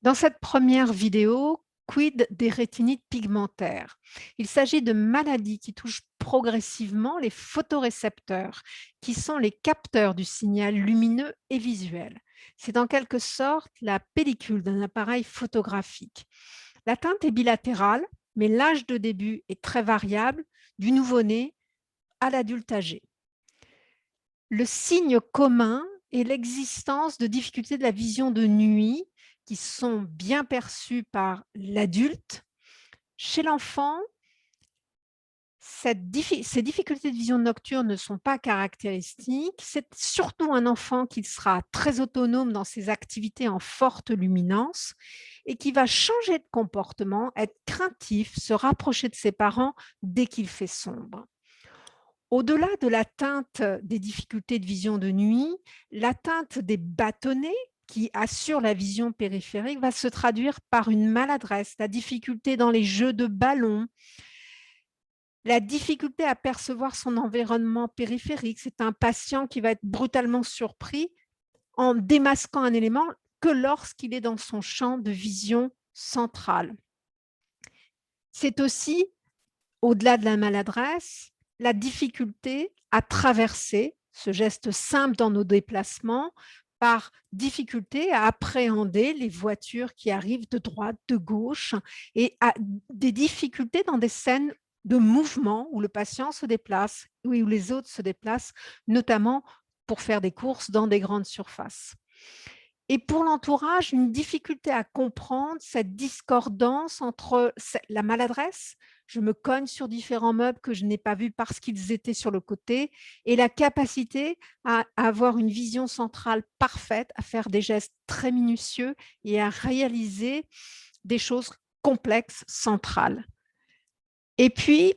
Dans cette première vidéo, quid des rétinites pigmentaires? Il s'agit de maladies qui touchent progressivement les photorécepteurs, qui sont les capteurs du signal lumineux et visuel. C'est en quelque sorte la pellicule d'un appareil photographique. L'atteinte est bilatérale, mais l'âge de début est très variable, du nouveau-né à l'adulte âgé. Le signe commun est l'existence de difficultés de la vision de nuit qui sont bien perçues par l'adulte. Chez l'enfant, ces difficultés de vision nocturne ne sont pas caractéristiques. C'est surtout un enfant qui sera très autonome dans ses activités en forte luminance et qui va changer de comportement, être craintif, se rapprocher de ses parents dès qu'il fait sombre. Au-delà de l'atteinte des difficultés de vision de nuit, l'atteinte des bâtonnets qui assurent la vision périphérique va se traduire par une maladresse, la difficulté dans les jeux de ballon, la difficulté à percevoir son environnement périphérique. C'est un patient qui va être brutalement surpris en démasquant un élément que lorsqu'il est dans son champ de vision centrale. C'est aussi, au-delà de la maladresse, la difficulté à traverser ce geste simple dans nos déplacements par difficulté à appréhender les voitures qui arrivent de droite, de gauche et des difficultés dans des scènes de mouvement où le patient se déplace, où les autres se déplacent, notamment pour faire des courses dans des grandes surfaces. Et pour l'entourage, une difficulté à comprendre cette discordance entre la maladresse, je me cogne sur différents meubles que je n'ai pas vus parce qu'ils étaient sur le côté, et la capacité à avoir une vision centrale parfaite, à faire des gestes très minutieux et à réaliser des choses complexes, centrales. Et puis,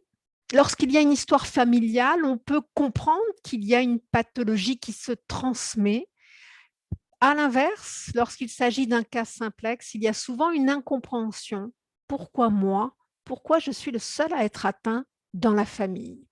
lorsqu'il y a une histoire familiale, on peut comprendre qu'il y a une pathologie qui se transmet. À l'inverse, lorsqu'il s'agit d'un cas simplexe, il y a souvent une incompréhension. Pourquoi moi? Pourquoi je suis le seul à être atteint dans la famille?